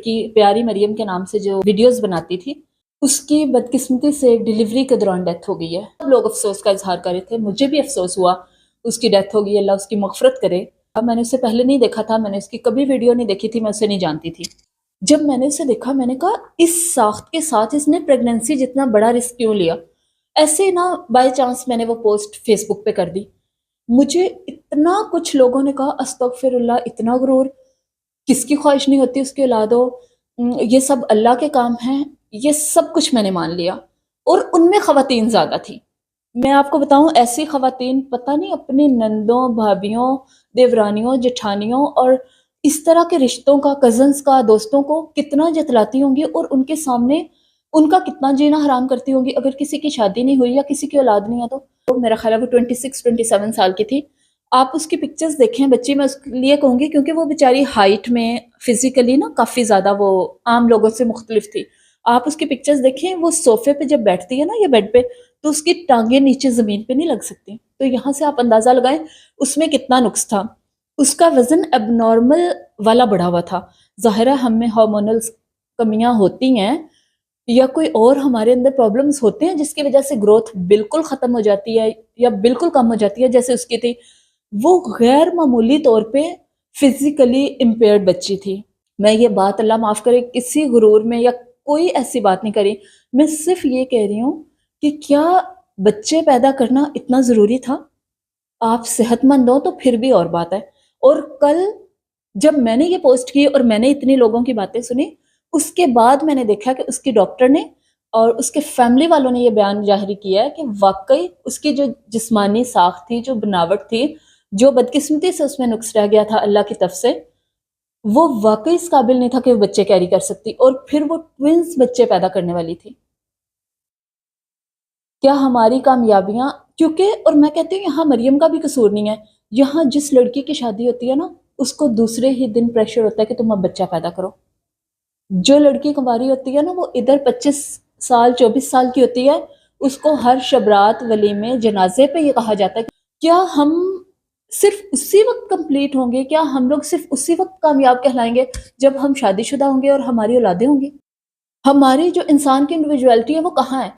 لڑکی پیاری مریم کے نام سے جو ویڈیوز بناتی تھی، اس کی بدقسمتی سے ڈیلیوری کے دوران ڈیتھ ہو گئی ہے۔ سب لوگ افسوس کا اظہار کر رہے تھے، مجھے بھی افسوس ہوا، اس کی ڈیتھ ہو گئی، اللہ اس کی مغفرت کرے۔ اب میں نے اسے پہلے نہیں دیکھا تھا، میں نے اس کی کبھی ویڈیو نہیں دیکھی تھی، میں اسے نہیں جانتی تھی۔ جب میں نے اسے دیکھا میں نے کہا اس ساخت کے ساتھ اس نے پریگننسی جتنا بڑا رسک کیوں لیا؟ ایسے نا بائی چانس میں نے وہ پوسٹ فیس بک پہ کر دی، مجھے اتنا کچھ لوگوں نے کہا استغفر اللہ، اتنا غرور، کس کی خواہش نہیں ہوتی اس کی اولاد ہو، یہ سب اللہ کے کام ہیں، یہ سب کچھ میں نے مان لیا۔ اور ان میں خواتین زیادہ تھی، میں آپ کو بتاؤں ایسی خواتین پتہ نہیں اپنی نندوں، بھابھیوں، دیورانیوں، جٹھانیوں اور اس طرح کے رشتوں کا، کزنز کا، دوستوں کو کتنا جتلاتی ہوں گی اور ان کے سامنے ان کا کتنا جینا حرام کرتی ہوں گی۔ اگر کسی کی شادی نہیں ہوئی یا کسی کی اولاد نہیں ہے تو میرا خیال ہے وہ 26-27 سال کی تھی۔ آپ اس کی پکچرز دیکھیں، بچی میں اس لیے کہوں گی کیونکہ وہ بیچاری ہائٹ میں فزیکلی نا کافی زیادہ وہ عام لوگوں سے مختلف تھی۔ آپ اس کی پکچرز دیکھیں، وہ صوفے پہ جب بیٹھتی ہے نا یا بیڈ پہ، تو اس کی ٹانگیں نیچے زمین پہ نہیں لگ سکتی، تو یہاں سے آپ اندازہ لگائیں اس میں کتنا نقص تھا۔ اس کا وزن اب نارمل والا بڑھا ہوا تھا۔ ظاہر ہے ہم میں ہارمونل کمیاں ہوتی ہیں یا کوئی اور ہمارے اندر پرابلمز ہوتے ہیں جس کی وجہ سے گروتھ بالکل ختم ہو جاتی ہے یا بالکل کم ہو جاتی ہے، جیسے اس کی تھی۔ وہ غیر معمولی طور پہ فزیکلی امپیئرڈ بچی تھی۔ میں یہ بات اللہ معاف کرے کسی غرور میں یا کوئی ایسی بات نہیں کری، میں صرف یہ کہہ رہی ہوں کہ کیا بچے پیدا کرنا اتنا ضروری تھا؟ آپ صحت مند ہو تو پھر بھی اور بات ہے۔ اور کل جب میں نے یہ پوسٹ کی اور میں نے اتنی لوگوں کی باتیں سنی، اس کے بعد میں نے دیکھا کہ اس کی ڈاکٹر نے اور اس کے فیملی والوں نے یہ بیان ظاہر کیا ہے کہ واقعی اس کی جو جسمانی ساخت تھی، جو بناوٹ تھی، جو بدقسمتی سے اس میں نقص رہ گیا تھا اللہ کی طرف سے، وہ واقعی اس قابل نہیں تھا کہ وہ بچے کیری کر سکتی، اور پھر وہ ٹوینز بچے پیدا کرنے والی تھی۔ کیا ہماری کامیابیاں، کیونکہ اور میں کہتی ہوں یہاں مریم کا بھی قصور نہیں ہے، یہاں جس لڑکی کی شادی ہوتی ہے نا اس کو دوسرے ہی دن پریشر ہوتا ہے کہ تم اب بچہ پیدا کرو۔ جو لڑکی کنواری ہوتی ہے نا وہ ادھر 25 سال 24 سال کی ہوتی ہے، اس کو ہر شبرات ولیمے جنازے پہ یہ کہا جاتا ہے کیا ہم صرف اسی وقت کمپلیٹ ہوں گے، کیا ہم لوگ صرف اسی وقت کامیاب کہلائیں گے جب ہم شادی شدہ ہوں گے اور ہماری اولادیں ہوں گی؟ ہماری جو انسان کی انڈیویجویلٹی ہے وہ کہاں ہے؟